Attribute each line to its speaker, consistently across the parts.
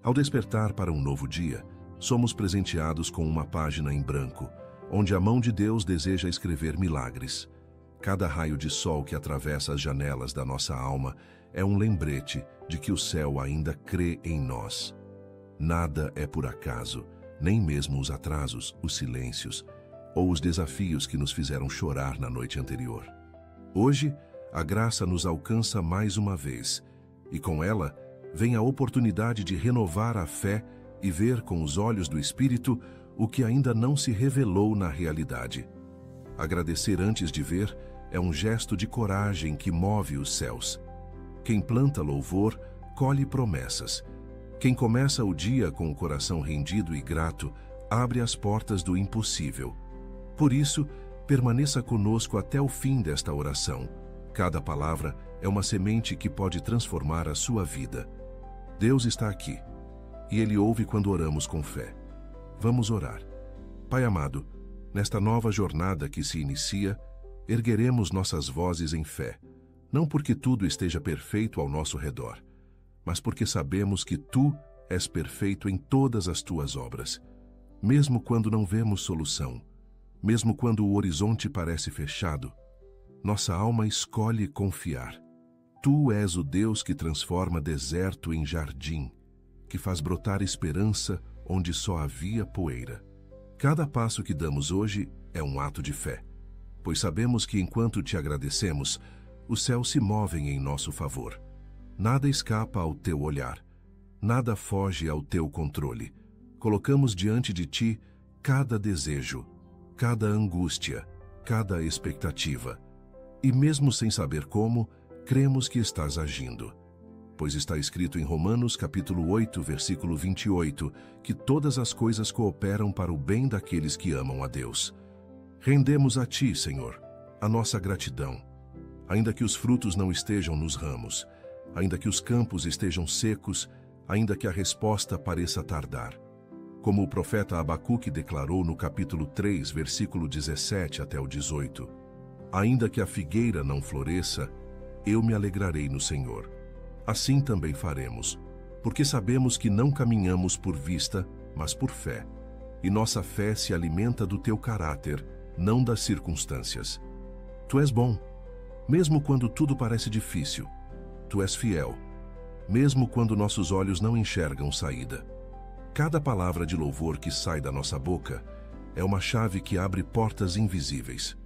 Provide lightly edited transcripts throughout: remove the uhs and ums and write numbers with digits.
Speaker 1: Ao despertar para um novo dia, somos presenteados com uma página em branco, onde a mão de Deus deseja escrever milagres. Cada raio de sol que atravessa as janelas da nossa alma é um lembrete de que o céu ainda crê em nós. Nada é por acaso, nem mesmo os atrasos, os silêncios ou os desafios que nos fizeram chorar na noite anterior. Hoje, a graça nos alcança mais uma vez, e com ela vem a oportunidade de renovar a fé e ver com os olhos do Espírito o que ainda não se revelou na realidade. Agradecer antes de ver é um gesto de coragem que move os céus. Quem planta louvor, colhe promessas. Quem começa o dia com o coração rendido e grato, abre as portas do impossível. Por isso, permaneça conosco até o fim desta oração. Cada palavra é uma semente que pode transformar a sua vida. Deus está aqui, e Ele ouve quando oramos com fé. Vamos orar. Pai amado, nesta nova jornada que se inicia, ergueremos nossas vozes em fé, não porque tudo esteja perfeito ao nosso redor, mas porque sabemos que Tu és perfeito em todas as Tuas obras. Mesmo quando não vemos solução, mesmo quando o horizonte parece fechado, nossa alma escolhe confiar. Tu és o Deus que transforma deserto em jardim, que faz brotar esperança onde só havia poeira. Cada passo que damos hoje é um ato de fé, pois sabemos que enquanto te agradecemos, os céus se movem em nosso favor. Nada escapa ao teu olhar, nada foge ao teu controle. Colocamos diante de ti cada desejo, cada angústia, cada expectativa. E mesmo sem saber como, cremos que estás agindo. Pois está escrito em Romanos capítulo 8, versículo 28, que todas as coisas cooperam para o bem daqueles que amam a Deus. Rendemos a Ti, Senhor, a nossa gratidão. Ainda que os frutos não estejam nos ramos, ainda que os campos estejam secos, ainda que a resposta pareça tardar. Como o profeta Abacuque declarou no capítulo 3, versículo 17 até o 18. Ainda que a figueira não floresça, eu me alegrarei no Senhor. Assim também faremos, porque sabemos que não caminhamos por vista, mas por fé. E nossa fé se alimenta do teu caráter, não das circunstâncias. Tu és bom, mesmo quando tudo parece difícil. Tu és fiel, mesmo quando nossos olhos não enxergam saída. Cada palavra de louvor que sai da nossa boca é uma chave que abre portas invisíveis.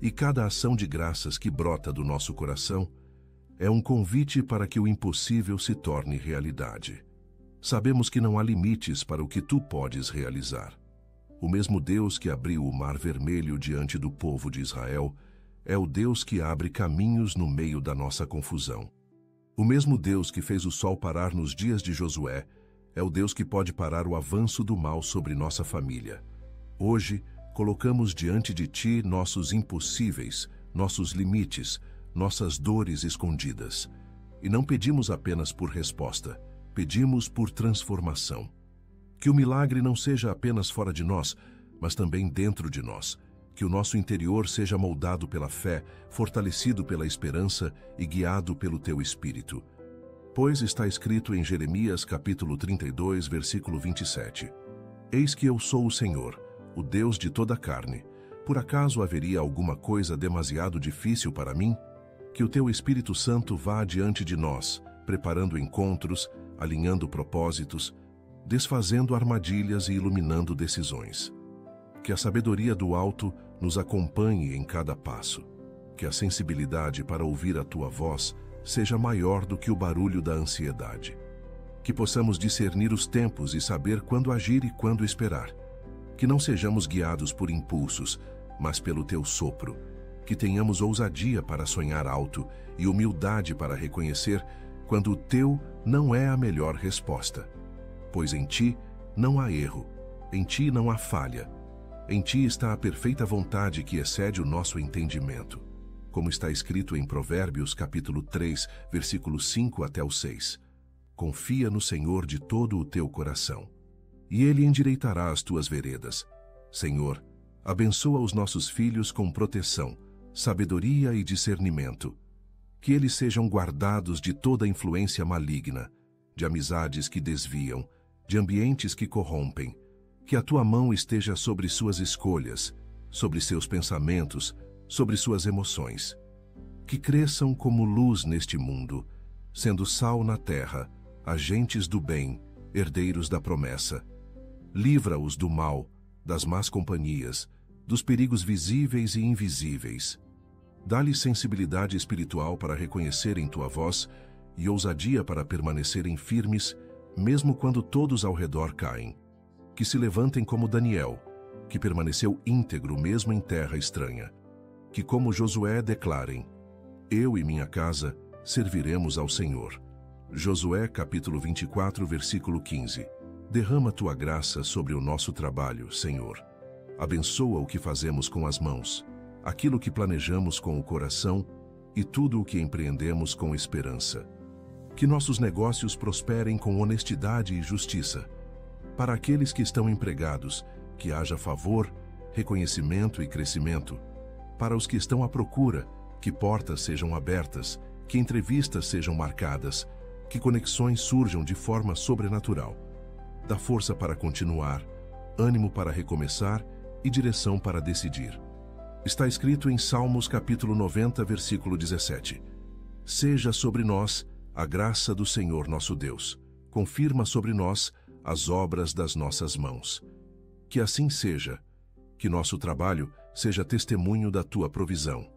Speaker 1: E cada ação de graças que brota do nosso coração é um convite para que o impossível se torne realidade. Sabemos que não há limites para o que tu podes realizar. O mesmo Deus que abriu o Mar Vermelho diante do povo de Israel é o Deus que abre caminhos no meio da nossa confusão. O mesmo Deus que fez o sol parar nos dias de Josué é o Deus que pode parar o avanço do mal sobre nossa família. Hoje, colocamos diante de Ti nossos impossíveis, nossos limites, nossas dores escondidas. E não pedimos apenas por resposta, pedimos por transformação. Que o milagre não seja apenas fora de nós, mas também dentro de nós. Que o nosso interior seja moldado pela fé, fortalecido pela esperança e guiado pelo Teu Espírito. Pois está escrito em Jeremias capítulo 32, versículo 27. Eis que eu sou o Senhor, o Deus de toda a carne. Por acaso haveria alguma coisa demasiado difícil para mim? Que o Teu Espírito Santo vá adiante de nós, preparando encontros, alinhando propósitos, desfazendo armadilhas e iluminando decisões. Que a sabedoria do alto nos acompanhe em cada passo. Que a sensibilidade para ouvir a Tua voz seja maior do que o barulho da ansiedade. Que possamos discernir os tempos e saber quando agir e quando esperar. Que não sejamos guiados por impulsos, mas pelo Teu sopro. Que tenhamos ousadia para sonhar alto e humildade para reconhecer quando o Teu não é a melhor resposta. Pois em Ti não há erro, em Ti não há falha. Em Ti está a perfeita vontade que excede o nosso entendimento. Como está escrito em Provérbios capítulo 3, versículos 5 até o 6. Confia no Senhor de todo o teu coração, e Ele endireitará as tuas veredas. Senhor, abençoa os nossos filhos com proteção, sabedoria e discernimento. Que eles sejam guardados de toda influência maligna, de amizades que desviam, de ambientes que corrompem. Que a tua mão esteja sobre suas escolhas, sobre seus pensamentos, sobre suas emoções. Que cresçam como luz neste mundo, sendo sal na terra, agentes do bem, herdeiros da promessa. Livra-os do mal, das más companhias, dos perigos visíveis e invisíveis. Dá-lhes sensibilidade espiritual para reconhecerem tua voz e ousadia para permanecerem firmes, mesmo quando todos ao redor caem. Que se levantem como Daniel, que permaneceu íntegro mesmo em terra estranha. Que como Josué declarem: eu e minha casa serviremos ao Senhor. Josué capítulo 24, versículo 15. Derrama tua graça sobre o nosso trabalho, Senhor. Abençoa o que fazemos com as mãos, aquilo que planejamos com o coração e tudo o que empreendemos com esperança. Que nossos negócios prosperem com honestidade e justiça. Para aqueles que estão empregados, que haja favor, reconhecimento e crescimento. Para os que estão à procura, que portas sejam abertas, que entrevistas sejam marcadas, que conexões surjam de forma sobrenatural. Dá força para continuar, ânimo para recomeçar e direção para decidir. Está escrito em Salmos capítulo 90, versículo 17. Seja sobre nós a graça do Senhor nosso Deus. Confirma sobre nós as obras das nossas mãos. Que assim seja, que nosso trabalho seja testemunho da tua provisão.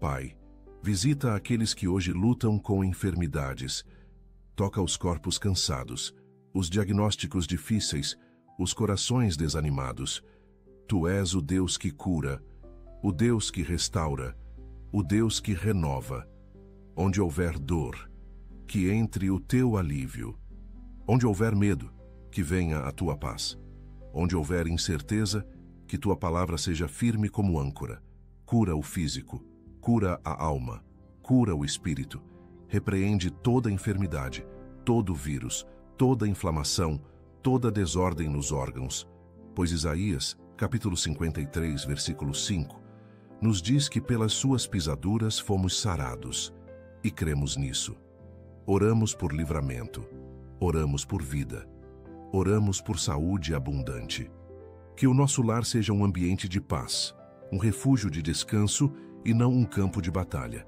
Speaker 1: Pai, visita aqueles que hoje lutam com enfermidades. Toca os corpos cansados, os diagnósticos difíceis, os corações desanimados. Tu és o Deus que cura, o Deus que restaura, o Deus que renova. Onde houver dor, que entre o teu alívio. Onde houver medo, que venha a tua paz. Onde houver incerteza, que tua palavra seja firme como âncora. Cura o físico, cura a alma, cura o espírito. Repreende toda enfermidade, todo vírus, toda inflamação, toda desordem nos órgãos. Pois Isaías, capítulo 53, versículo 5, nos diz que pelas suas pisaduras fomos sarados, e cremos nisso. Oramos por livramento, oramos por vida, oramos por saúde abundante. Que o nosso lar seja um ambiente de paz, um refúgio de descanso e não um campo de batalha.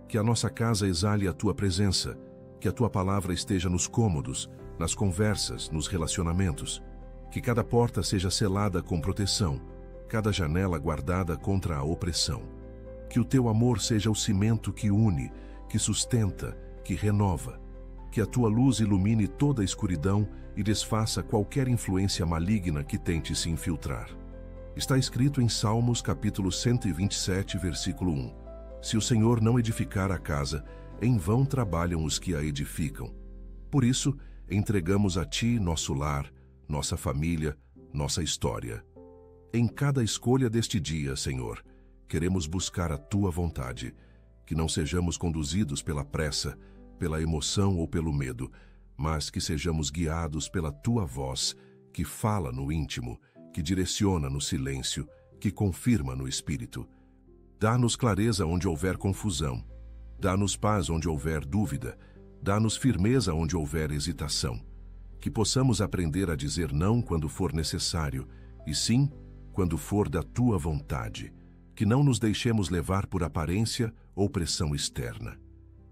Speaker 1: Que a nossa casa exale a tua presença, que a tua palavra esteja nos cômodos, nas conversas, nos relacionamentos. Que cada porta seja selada com proteção, cada janela guardada contra a opressão. Que o teu amor seja o cimento que une, que sustenta, que renova. Que a tua luz ilumine toda a escuridão e desfaça qualquer influência maligna que tente se infiltrar. Está escrito em Salmos capítulo 127, versículo 1. Se o Senhor não edificar a casa, em vão trabalham os que a edificam. Por isso, entregamos a ti nosso lar, nossa família, nossa história. Em cada escolha deste dia, Senhor, queremos buscar a tua vontade, que não sejamos conduzidos pela pressa, pela emoção ou pelo medo, mas que sejamos guiados pela tua voz, que fala no íntimo, que direciona no silêncio, que confirma no espírito. Dá-nos clareza onde houver confusão, dá-nos paz onde houver dúvida, dá-nos firmeza onde houver hesitação. Que possamos aprender a dizer não quando for necessário, e sim quando for da tua vontade. Que não nos deixemos levar por aparência ou pressão externa.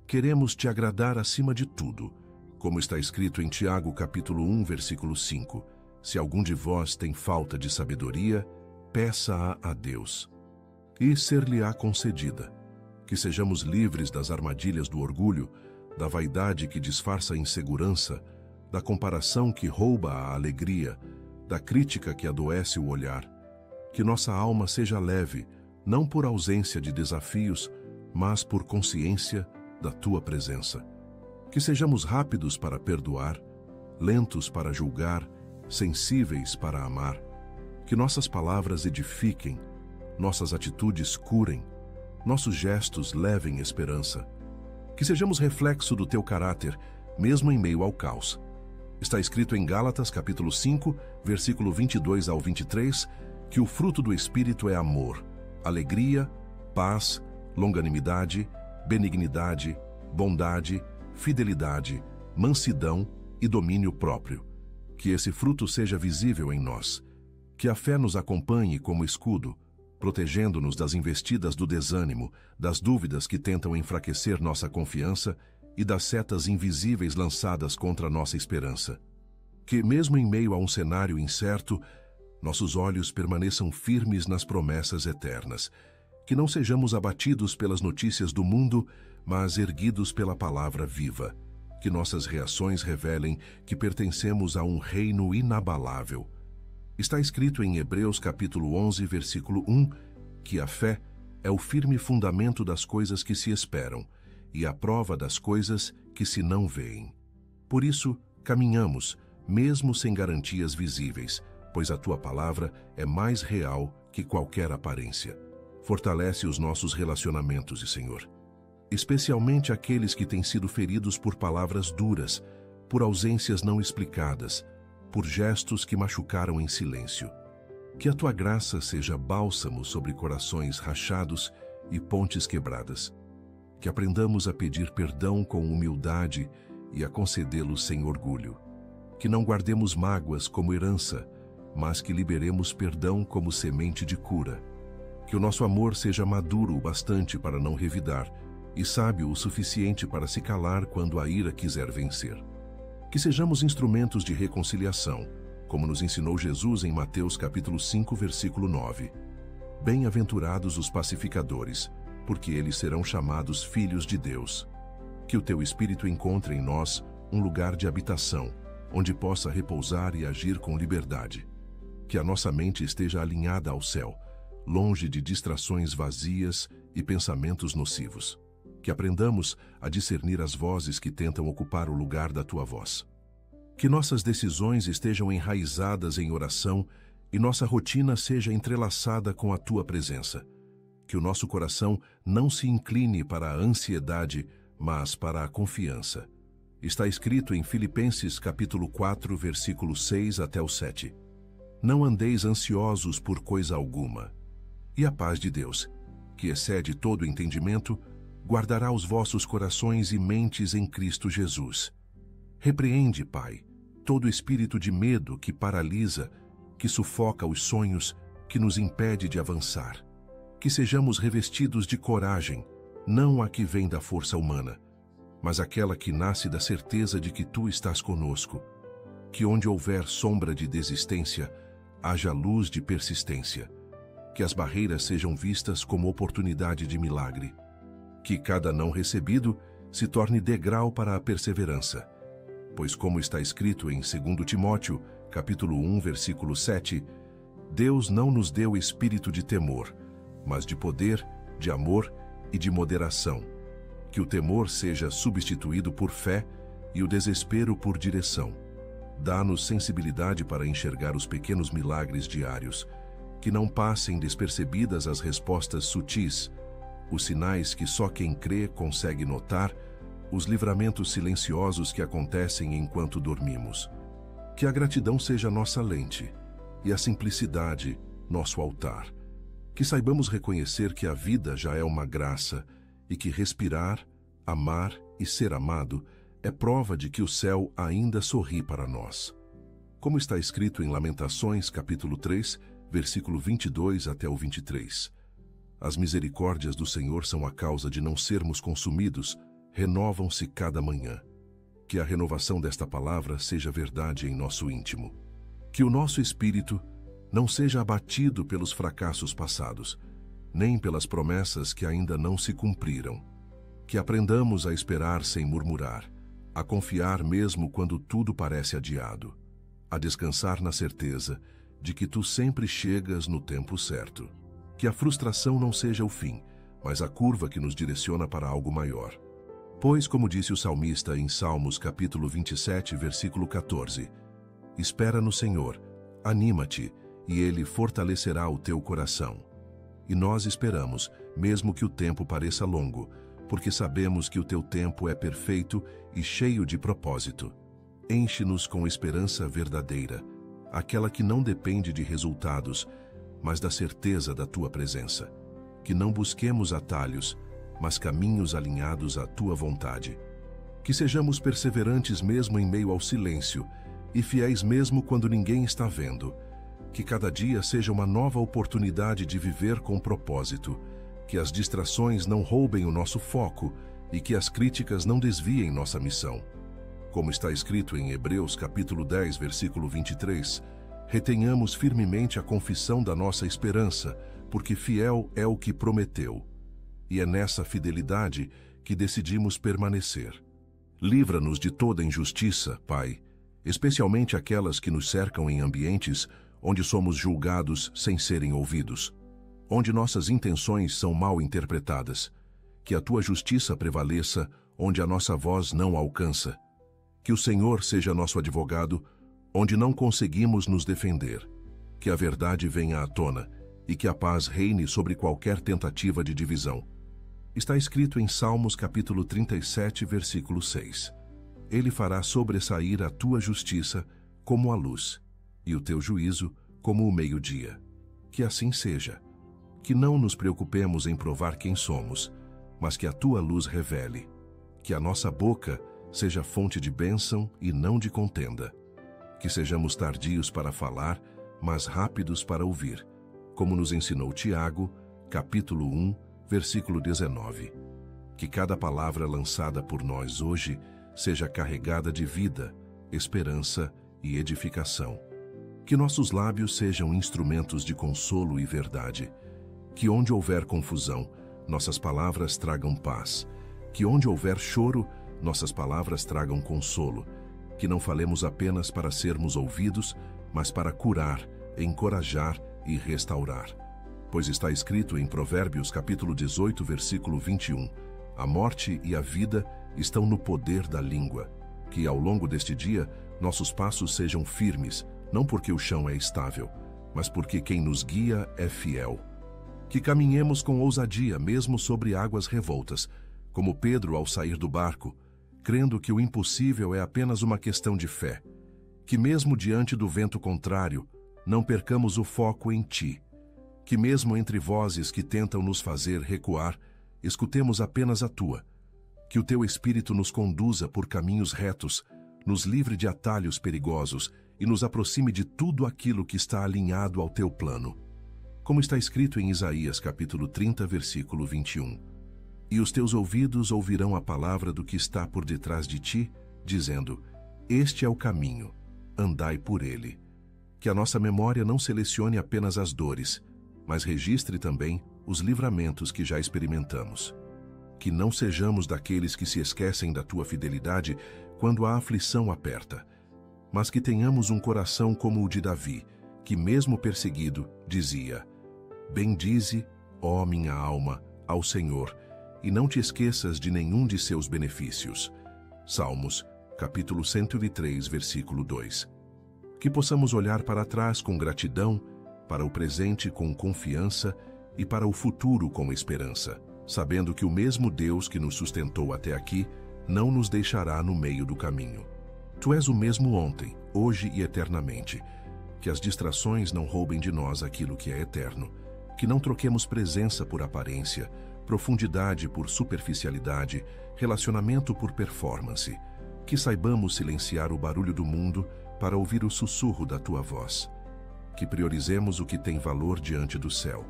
Speaker 1: Queremos te agradar acima de tudo, como está escrito em Tiago capítulo 1, versículo 5. Se algum de vós tem falta de sabedoria, peça-a a Deus, e ser-lhe-á concedida. Que sejamos livres das armadilhas do orgulho, da vaidade que disfarça a insegurança, da comparação que rouba a alegria, da crítica que adoece o olhar. Que nossa alma seja leve, não por ausência de desafios, mas por consciência da tua presença. Que sejamos rápidos para perdoar, lentos para julgar, sensíveis para amar. Que nossas palavras edifiquem, nossas atitudes curem, nossos gestos levem esperança. Que sejamos reflexo do teu caráter, mesmo em meio ao caos. Está escrito em Gálatas capítulo 5, versículo 22 ao 23, que o fruto do Espírito é amor, alegria, paz, longanimidade, benignidade, bondade, fidelidade, mansidão, e domínio próprio. Que esse fruto seja visível em nós. Que a fé nos acompanhe como escudo, protegendo-nos das investidas do desânimo, das dúvidas que tentam enfraquecer nossa confiança e das setas invisíveis lançadas contra nossa esperança. Que, mesmo em meio a um cenário incerto, nossos olhos permaneçam firmes nas promessas eternas. Que não sejamos abatidos pelas notícias do mundo, mas erguidos pela palavra viva. Que nossas reações revelem que pertencemos a um reino inabalável. Está escrito em Hebreus capítulo 11, versículo 1, que a fé é o firme fundamento das coisas que se esperam e a prova das coisas que se não veem. Por isso, caminhamos, mesmo sem garantias visíveis, pois a tua palavra é mais real que qualquer aparência. Fortalece os nossos relacionamentos, Senhor, especialmente aqueles que têm sido feridos por palavras duras, por ausências não explicadas, por gestos que machucaram em silêncio. Que a tua graça seja bálsamo sobre corações rachados e pontes quebradas. Que aprendamos a pedir perdão com humildade e a concedê-lo sem orgulho. Que não guardemos mágoas como herança, mas que liberemos perdão como semente de cura. Que o nosso amor seja maduro o bastante para não revidar e sábio o suficiente para se calar quando a ira quiser vencer. Que sejamos instrumentos de reconciliação, como nos ensinou Jesus em Mateus capítulo 5, versículo 9. Bem-aventurados os pacificadores, porque eles serão chamados filhos de Deus. Que o teu Espírito encontre em nós um lugar de habitação, onde possa repousar e agir com liberdade. Que a nossa mente esteja alinhada ao céu, longe de distrações vazias e pensamentos nocivos. Que aprendamos a discernir as vozes que tentam ocupar o lugar da tua voz. Que nossas decisões estejam enraizadas em oração e nossa rotina seja entrelaçada com a tua presença. Que o nosso coração não se incline para a ansiedade, mas para a confiança. Está escrito em Filipenses capítulo 4, versículo 6 até o 7. Não andeis ansiosos por coisa alguma. E a paz de Deus, que excede todo entendimento, guardará os vossos corações e mentes em Cristo Jesus. Repreende, Pai, todo espírito de medo que paralisa, que sufoca os sonhos, que nos impede de avançar. Que sejamos revestidos de coragem, não a que vem da força humana, mas aquela que nasce da certeza de que Tu estás conosco. Que onde houver sombra de desistência, haja luz de persistência. Que as barreiras sejam vistas como oportunidade de milagre. Que cada não recebido se torne degrau para a perseverança. Pois como está escrito em 2 Timóteo, capítulo 1, versículo 7, Deus não nos deu espírito de temor, mas de poder, de amor e de moderação. Que o temor seja substituído por fé e o desespero por direção. Dá-nos sensibilidade para enxergar os pequenos milagres diários, que não passem despercebidas as respostas sutis, os sinais que só quem crê consegue notar, os livramentos silenciosos que acontecem enquanto dormimos. Que a gratidão seja nossa lente e a simplicidade nosso altar. Que saibamos reconhecer que a vida já é uma graça e que respirar, amar e ser amado é prova de que o céu ainda sorri para nós. Como está escrito em Lamentações, capítulo 3, versículo 22 até o 23. As misericórdias do Senhor são a causa de não sermos consumidos, renovam-se cada manhã. Que a renovação desta palavra seja verdade em nosso íntimo. Que o nosso espírito não seja abatido pelos fracassos passados, nem pelas promessas que ainda não se cumpriram. Que aprendamos a esperar sem murmurar, a confiar mesmo quando tudo parece adiado, a descansar na certeza de que Tu sempre chegas no tempo certo. Que a frustração não seja o fim, mas a curva que nos direciona para algo maior. Pois, como disse o salmista em Salmos capítulo 27, versículo 14, espera no Senhor, anima-te, e Ele fortalecerá o teu coração. E nós esperamos, mesmo que o tempo pareça longo, porque sabemos que o teu tempo é perfeito e cheio de propósito. Enche-nos com esperança verdadeira, aquela que não depende de resultados, mas da certeza da Tua presença. Que não busquemos atalhos, mas caminhos alinhados à Tua vontade. Que sejamos perseverantes mesmo em meio ao silêncio e fiéis mesmo quando ninguém está vendo. Que cada dia seja uma nova oportunidade de viver com propósito. Que as distrações não roubem o nosso foco e que as críticas não desviem nossa missão. Como está escrito em Hebreus capítulo 10, versículo 23, retenhamos firmemente a confissão da nossa esperança, porque fiel é o que prometeu. E é nessa fidelidade que decidimos permanecer. Livra-nos de toda injustiça, Pai, especialmente aquelas que nos cercam em ambientes onde somos julgados sem serem ouvidos, onde nossas intenções são mal interpretadas. Que a Tua justiça prevaleça onde a nossa voz não alcança. Que o Senhor seja nosso advogado onde não conseguimos nos defender. Que a verdade venha à tona e que a paz reine sobre qualquer tentativa de divisão. Está escrito em Salmos capítulo 37, versículo 6. Ele fará sobressair a Tua justiça como a luz, e o Teu juízo como o meio-dia. Que assim seja. Que não nos preocupemos em provar quem somos, mas que a Tua luz revele. Que a nossa boca seja fonte de bênção e não de contenda. Que sejamos tardios para falar, mas rápidos para ouvir, como nos ensinou Tiago, capítulo 1, versículo 19. Que cada palavra lançada por nós hoje seja carregada de vida, esperança e edificação. Que nossos lábios sejam instrumentos de consolo e verdade. Que onde houver confusão, nossas palavras tragam paz. Que onde houver choro, nossas palavras tragam consolo. Que não falemos apenas para sermos ouvidos, mas para curar, encorajar e restaurar. Pois está escrito em Provérbios capítulo 18, versículo 21, a morte e a vida estão no poder da língua. Que ao longo deste dia, nossos passos sejam firmes, não porque o chão é estável, mas porque quem nos guia é fiel. Que caminhemos com ousadia mesmo sobre águas revoltas, como Pedro ao sair do barco, crendo que o impossível é apenas uma questão de fé. Que mesmo diante do vento contrário, não percamos o foco em Ti. Que mesmo entre vozes que tentam nos fazer recuar, escutemos apenas a Tua. Que o Teu Espírito nos conduza por caminhos retos, nos livre de atalhos perigosos e nos aproxime de tudo aquilo que está alinhado ao Teu plano. Como está escrito em Isaías capítulo 30, versículo 21. E os teus ouvidos ouvirão a palavra do que está por detrás de ti, dizendo, este é o caminho, andai por ele. Que a nossa memória não selecione apenas as dores, mas registre também os livramentos que já experimentamos. Que não sejamos daqueles que se esquecem da Tua fidelidade quando a aflição aperta, mas que tenhamos um coração como o de Davi, que mesmo perseguido, dizia, bendize, ó minha alma, ao Senhor, e não te esqueças de nenhum de seus benefícios. Salmos, capítulo 103, versículo 2. Que possamos olhar para trás com gratidão, para o presente com confiança e para o futuro com esperança, sabendo que o mesmo Deus que nos sustentou até aqui não nos deixará no meio do caminho. Tu és o mesmo ontem, hoje e eternamente. Que as distrações não roubem de nós aquilo que é eterno. Que não troquemos presença por aparência, profundidade por superficialidade, relacionamento por performance. Que saibamos silenciar o barulho do mundo para ouvir o sussurro da Tua voz. Que priorizemos o que tem valor diante do céu,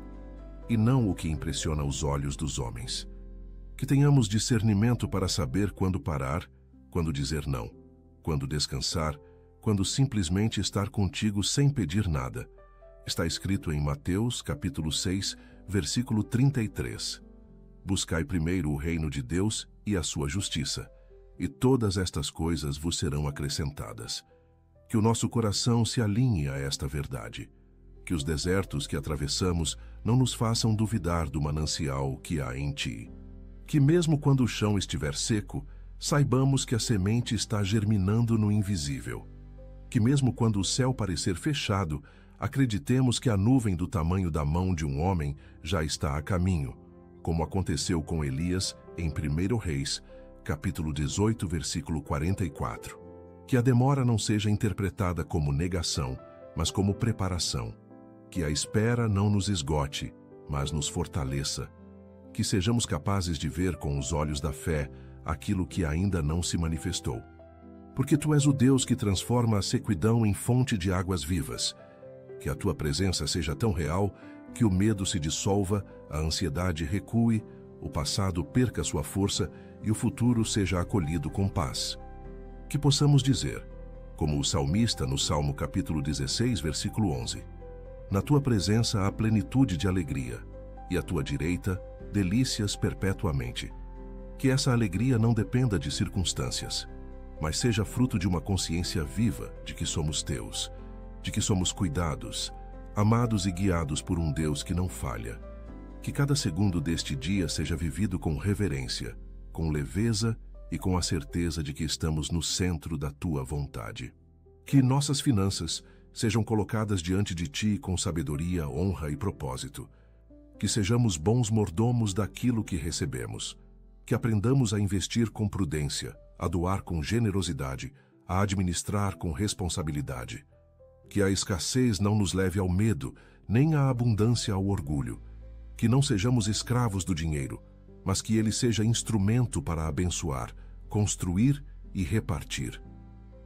Speaker 1: e não o que impressiona os olhos dos homens. Que tenhamos discernimento para saber quando parar, quando dizer não, quando descansar, quando simplesmente estar contigo sem pedir nada. Está escrito em Mateus, capítulo 6, versículo 33. Buscai primeiro o reino de Deus e a sua justiça, e todas estas coisas vos serão acrescentadas. Que o nosso coração se alinhe a esta verdade. Que os desertos que atravessamos não nos façam duvidar do manancial que há em Ti. Que mesmo quando o chão estiver seco, saibamos que a semente está germinando no invisível. Que mesmo quando o céu parecer fechado, acreditemos que a nuvem do tamanho da mão de um homem já está a caminho, como aconteceu com Elias em 1 Reis, capítulo 18, versículo 44. Que a demora não seja interpretada como negação, mas como preparação. Que a espera não nos esgote, mas nos fortaleça. Que sejamos capazes de ver com os olhos da fé aquilo que ainda não se manifestou. Porque tu és o Deus que transforma a sequidão em fonte de águas vivas. Que a tua presença seja tão real que o medo se dissolva, a ansiedade recue, o passado perca sua força e o futuro seja acolhido com paz. Que possamos dizer, como o salmista no Salmo capítulo 16, versículo 11, na tua presença há plenitude de alegria, e à tua direita, delícias perpetuamente. Que essa alegria não dependa de circunstâncias, mas seja fruto de uma consciência viva de que somos teus, de que somos cuidados, amados e guiados por um Deus que não falha. Que cada segundo deste dia seja vivido com reverência, com leveza e com a certeza de que estamos no centro da tua vontade. Que nossas finanças sejam colocadas diante de ti com sabedoria, honra e propósito. Que sejamos bons mordomos daquilo que recebemos. Que aprendamos a investir com prudência, a doar com generosidade, a administrar com responsabilidade. Que a escassez não nos leve ao medo, nem a abundância ao orgulho. Que não sejamos escravos do dinheiro, mas que ele seja instrumento para abençoar, construir e repartir.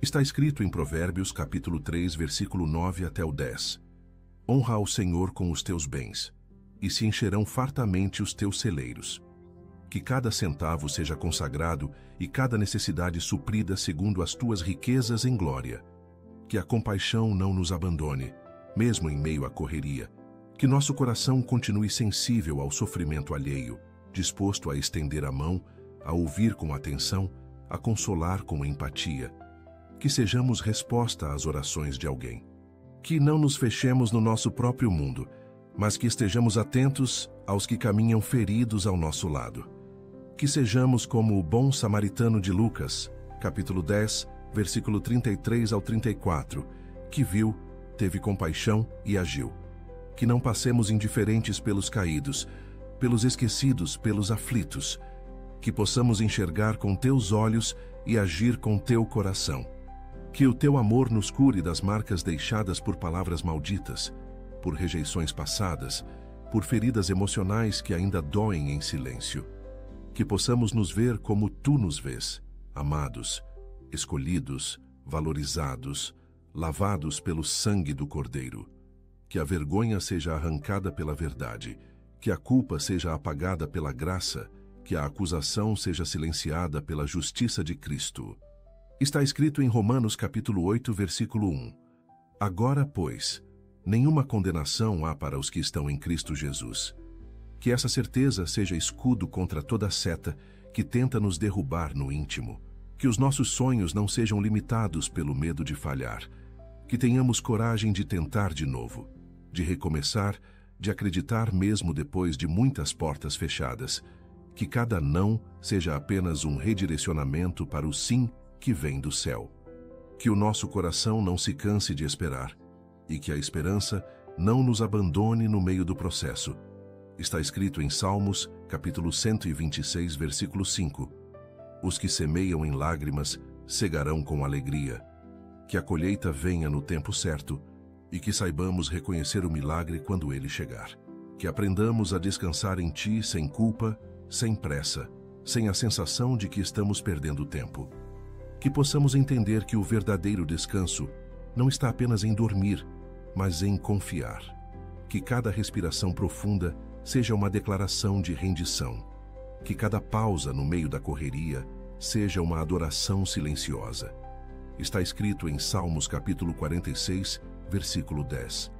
Speaker 1: Está escrito em Provérbios capítulo 3, versículo 9 até o 10. Honra ao Senhor com os teus bens, e se encherão fartamente os teus celeiros. Que cada centavo seja consagrado e cada necessidade suprida segundo as tuas riquezas em glória. Que a compaixão não nos abandone, mesmo em meio à correria. Que nosso coração continue sensível ao sofrimento alheio, disposto a estender a mão, a ouvir com atenção, a consolar com empatia. Que sejamos resposta às orações de alguém. Que não nos fechemos no nosso próprio mundo, mas que estejamos atentos aos que caminham feridos ao nosso lado. Que sejamos como o bom samaritano de Lucas, capítulo 10, versículo 33 ao 34, que viu, teve compaixão e agiu. Que não passemos indiferentes pelos caídos, pelos esquecidos, pelos aflitos. Que possamos enxergar com teus olhos e agir com teu coração. Que o teu amor nos cure das marcas deixadas por palavras malditas, por rejeições passadas, por feridas emocionais que ainda doem em silêncio. Que possamos nos ver como tu nos vês, amados, escolhidos, valorizados, lavados pelo sangue do Cordeiro. Que a vergonha seja arrancada pela verdade, que a culpa seja apagada pela graça, que a acusação seja silenciada pela justiça de Cristo. Está escrito em Romanos capítulo 8, versículo 1. Agora, pois, nenhuma condenação há para os que estão em Cristo Jesus. Que essa certeza seja escudo contra toda seta que tenta nos derrubar no íntimo. Que os nossos sonhos não sejam limitados pelo medo de falhar. Que tenhamos coragem de tentar de novo, de recomeçar, de acreditar mesmo depois de muitas portas fechadas. Que cada não seja apenas um redirecionamento para o sim que vem do céu. Que o nosso coração não se canse de esperar e que a esperança não nos abandone no meio do processo. Está escrito em Salmos, capítulo 126, versículo 5. Os que semeiam em lágrimas cegarão com alegria. Que a colheita venha no tempo certo e que saibamos reconhecer o milagre quando ele chegar. Que aprendamos a descansar em ti sem culpa, sem pressa, sem a sensação de que estamos perdendo tempo. Que possamos entender que o verdadeiro descanso não está apenas em dormir, mas em confiar. Que cada respiração profunda seja uma declaração de rendição. Que cada pausa no meio da correria seja uma adoração silenciosa. Está escrito em Salmos capítulo 46, versículo 10.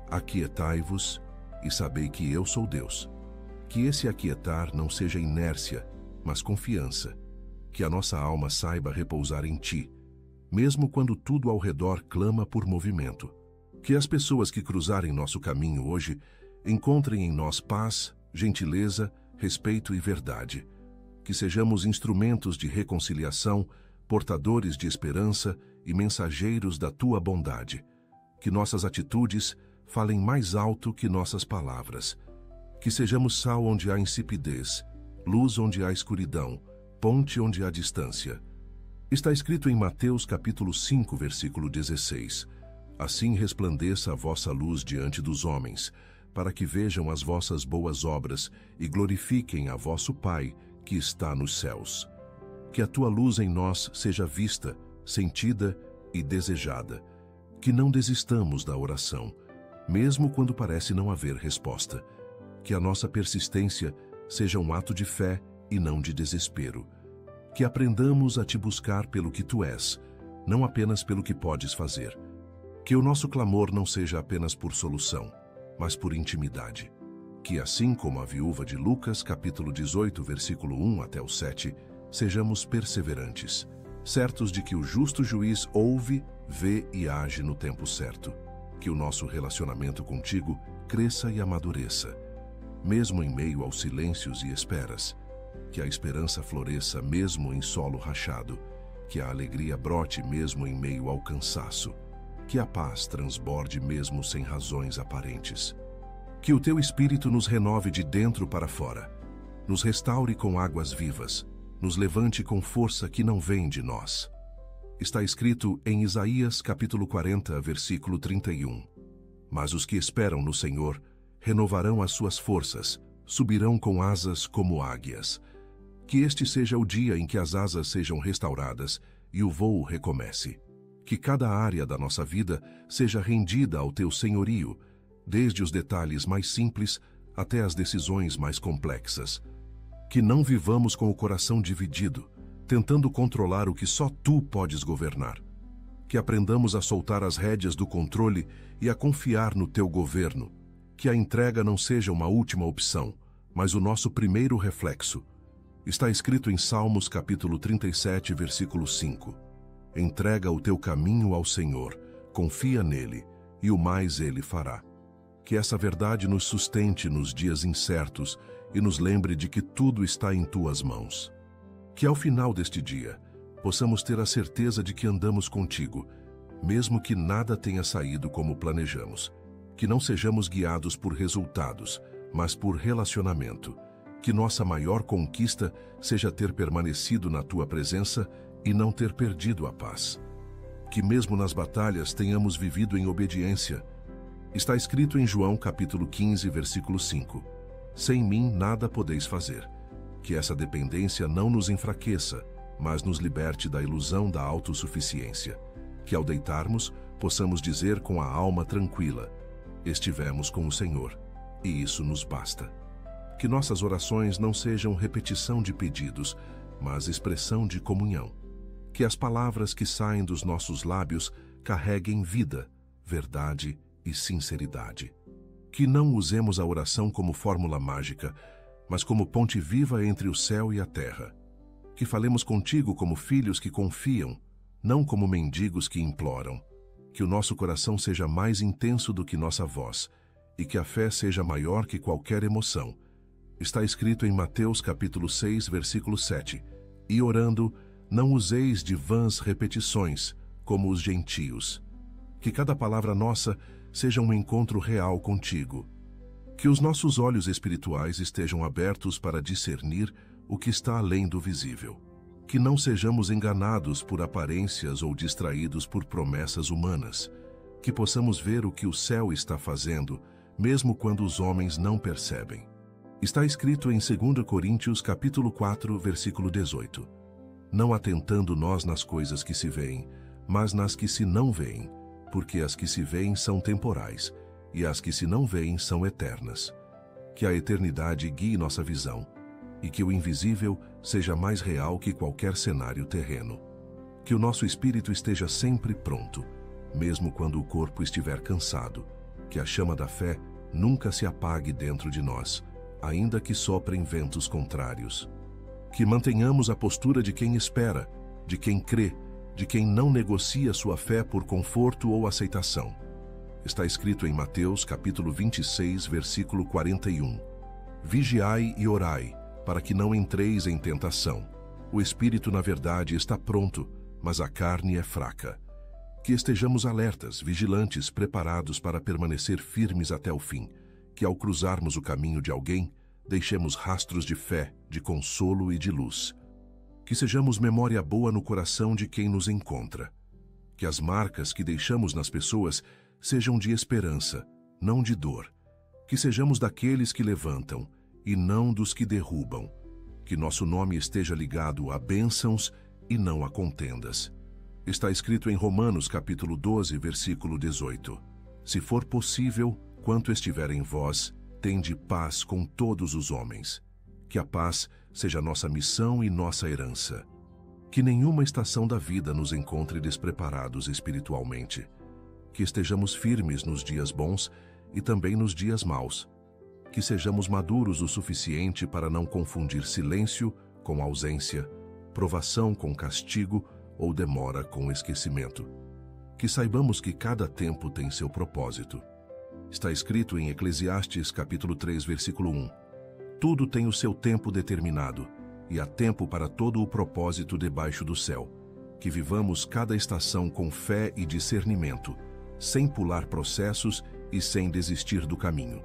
Speaker 1: Aquietai-vos e sabei que eu sou Deus. Que esse aquietar não seja inércia, mas confiança. Que a nossa alma saiba repousar em ti, mesmo quando tudo ao redor clama por movimento. Que as pessoas que cruzarem nosso caminho hoje encontrem em nós paz, gentileza, respeito e verdade. Que sejamos instrumentos de reconciliação, portadores de esperança e mensageiros da tua bondade. Que nossas atitudes falem mais alto que nossas palavras. Que sejamos sal onde há insipidez, luz onde há escuridão, ponte onde há distância. Está escrito em Mateus capítulo 5, versículo 16. Assim resplandeça a vossa luz diante dos homens, para que vejam as vossas boas obras e glorifiquem a vosso Pai que está nos céus. que a tua luz em nós seja vista, sentida e desejada. Que não desistamos da oração, mesmo quando parece não haver resposta. Que a nossa persistência seja um ato de fé e não de desespero. Que aprendamos a te buscar pelo que tu és, não apenas pelo que podes fazer. Que o nosso clamor não seja apenas por solução, mas por intimidade. Que assim como a viúva de Lucas, capítulo 18, versículo 1 até o 7, sejamos perseverantes, certos de que o justo juiz ouve, vê e age no tempo certo. Que o nosso relacionamento contigo cresça e amadureça, mesmo em meio aos silêncios e esperas. Que a esperança floresça mesmo em solo rachado. Que a alegria brote mesmo em meio ao cansaço. Que a paz transborde mesmo sem razões aparentes. Que o teu Espírito nos renove de dentro para fora, nos restaure com águas vivas, nos levante com força que não vem de nós. Está escrito em Isaías capítulo 40, versículo 31. Mas os que esperam no Senhor renovarão as suas forças, subirão com asas como águias. Que este seja o dia em que as asas sejam restauradas e o voo recomece. Que cada área da nossa vida seja rendida ao teu senhorio, desde os detalhes mais simples até as decisões mais complexas. Que não vivamos com o coração dividido, tentando controlar o que só tu podes governar. Que aprendamos a soltar as rédeas do controle e a confiar no teu governo. Que a entrega não seja uma última opção, mas o nosso primeiro reflexo. Está escrito em Salmos capítulo 37, versículo 5. Entrega o teu caminho ao Senhor, confia nele, e o mais ele fará. Que essa verdade nos sustente nos dias incertos e nos lembre de que tudo está em tuas mãos. Que ao final deste dia, possamos ter a certeza de que andamos contigo, mesmo que nada tenha saído como planejamos. Que não sejamos guiados por resultados, mas por relacionamento. Que nossa maior conquista seja ter permanecido na tua presença e não ter perdido a paz. Que mesmo nas batalhas tenhamos vivido em obediência. Está escrito em João capítulo 15, versículo 5. Sem mim nada podeis fazer. Que essa dependência não nos enfraqueça, mas nos liberte da ilusão da autossuficiência. Que ao deitarmos, possamos dizer com a alma tranquila: estivemos com o Senhor, e isso nos basta. Que nossas orações não sejam repetição de pedidos, mas expressão de comunhão. Que as palavras que saem dos nossos lábios carreguem vida, verdade e sinceridade. Que não usemos a oração como fórmula mágica, mas como ponte viva entre o céu e a terra. Que falemos contigo como filhos que confiam, não como mendigos que imploram. Que o nosso coração seja mais intenso do que nossa voz, e que a fé seja maior que qualquer emoção. Está escrito em Mateus capítulo 6, versículo 7. E orando, não useis de vãs repetições, como os gentios. Que cada palavra nossa seja um encontro real contigo. Que os nossos olhos espirituais estejam abertos para discernir o que está além do visível. Que não sejamos enganados por aparências ou distraídos por promessas humanas. Que possamos ver o que o céu está fazendo, mesmo quando os homens não percebem. Está escrito em 2 Coríntios capítulo 4, versículo 18. Não atentando nós nas coisas que se veem, mas nas que se não veem, porque as que se veem são temporais, e as que se não veem são eternas. Que a eternidade guie nossa visão, e que o invisível seja mais real que qualquer cenário terreno. Que o nosso espírito esteja sempre pronto, mesmo quando o corpo estiver cansado. Que a chama da fé nunca se apague dentro de nós, ainda que soprem ventos contrários. Que mantenhamos a postura de quem espera, de quem crê, de quem não negocia sua fé por conforto ou aceitação. Está escrito em Mateus capítulo 26, versículo 41. Vigiai e orai, para que não entreis em tentação. O espírito, na verdade, está pronto, mas a carne é fraca. Que estejamos alertas, vigilantes, preparados para permanecer firmes até o fim. Que ao cruzarmos o caminho de alguém, deixemos rastros de fé, de consolo e de luz. Que sejamos memória boa no coração de quem nos encontra. Que as marcas que deixamos nas pessoas sejam de esperança, não de dor. Que sejamos daqueles que levantam e não dos que derrubam. que nosso nome esteja ligado a bênçãos e não a contendas. Está escrito em Romanos capítulo 12, versículo 18. Se for possível, quanto estiver em vós, tende paz com todos os homens. Que a paz seja nossa missão e nossa herança. Que nenhuma estação da vida nos encontre despreparados espiritualmente. Que estejamos firmes nos dias bons e também nos dias maus. Que sejamos maduros o suficiente para não confundir silêncio com ausência, provação com castigo ou demora com esquecimento. Que saibamos que cada tempo tem seu propósito. Está escrito em Eclesiastes capítulo 3, versículo 1. Tudo tem o seu tempo determinado, e há tempo para todo o propósito debaixo do céu. Que vivamos cada estação com fé e discernimento, sem pular processos e sem desistir do caminho.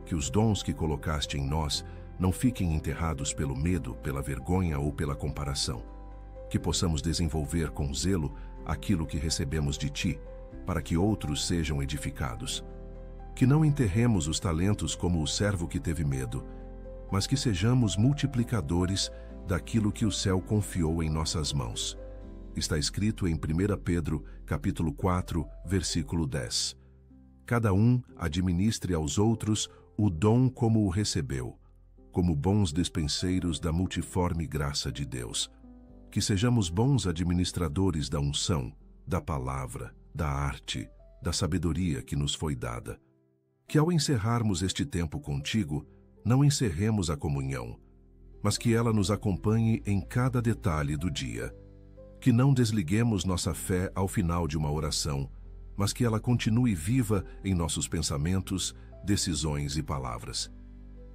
Speaker 1: Que os dons que colocaste em nós não fiquem enterrados pelo medo, pela vergonha ou pela comparação. Que possamos desenvolver com zelo aquilo que recebemos de ti, para que outros sejam edificados. Que não enterremos os talentos como o servo que teve medo, mas que sejamos multiplicadores daquilo que o céu confiou em nossas mãos. Está escrito em 1 Pedro, capítulo 4, versículo 10. Cada um administre aos outros o dom como o recebeu, como bons despenseiros da multiforme graça de Deus. Que sejamos bons administradores da unção, da palavra, da arte, da sabedoria que nos foi dada. Que ao encerrarmos este tempo contigo, não encerremos a comunhão, mas que ela nos acompanhe em cada detalhe do dia. Que não desliguemos nossa fé ao final de uma oração, mas que ela continue viva em nossos pensamentos, decisões e palavras.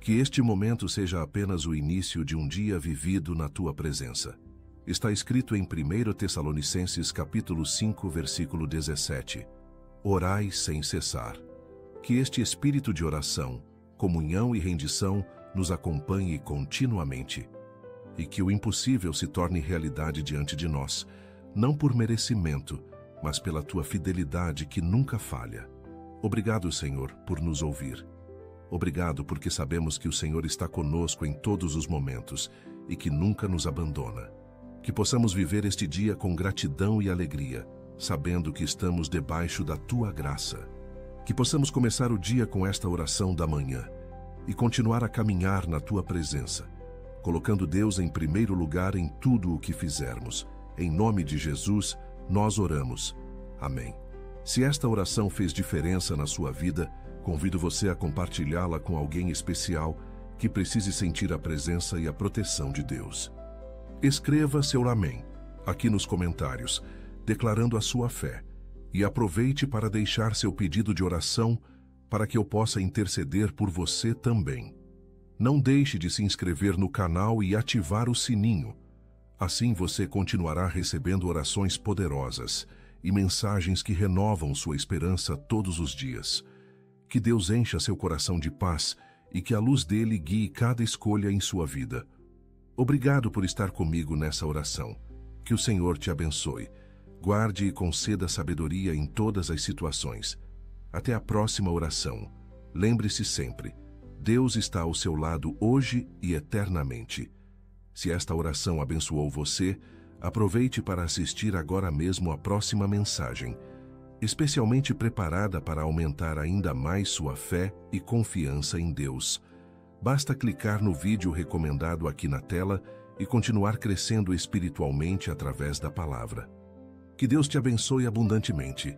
Speaker 1: Que este momento seja apenas o início de um dia vivido na tua presença. Está escrito em 1 Tessalonicenses capítulo 5, versículo 17. Orai sem cessar. Que este espírito de oração, comunhão e rendição nos acompanhe continuamente. E que o impossível se torne realidade diante de nós, não por merecimento, mas pela tua fidelidade que nunca falha. Obrigado, Senhor, por nos ouvir. Obrigado porque sabemos que o Senhor está conosco em todos os momentos e que nunca nos abandona. Que possamos viver este dia com gratidão e alegria, sabendo que estamos debaixo da tua graça. Que possamos começar o dia com esta oração da manhã e continuar a caminhar na tua presença, colocando Deus em primeiro lugar em tudo o que fizermos. Em nome de Jesus, nós oramos. Amém. Se esta oração fez diferença na sua vida, convido você a compartilhá-la com alguém especial que precise sentir a presença e a proteção de Deus. Escreva seu amém aqui nos comentários, declarando a sua fé, e aproveite para deixar seu pedido de oração para que eu possa interceder por você também. Não deixe de se inscrever no canal e ativar o sininho. Assim você continuará recebendo orações poderosas e mensagens que renovam sua esperança todos os dias. Que Deus encha seu coração de paz e que a luz dele guie cada escolha em sua vida. Obrigado por estar comigo nessa oração. Que o Senhor te abençoe. Guarde e conceda sabedoria em todas as situações. Até a próxima oração. Lembre-se sempre, Deus está ao seu lado hoje e eternamente. Se esta oração abençoou você, aproveite para assistir agora mesmo a próxima mensagem, especialmente preparada para aumentar ainda mais sua fé e confiança em Deus. Basta clicar no vídeo recomendado aqui na tela e continuar crescendo espiritualmente através da palavra. Que Deus te abençoe abundantemente.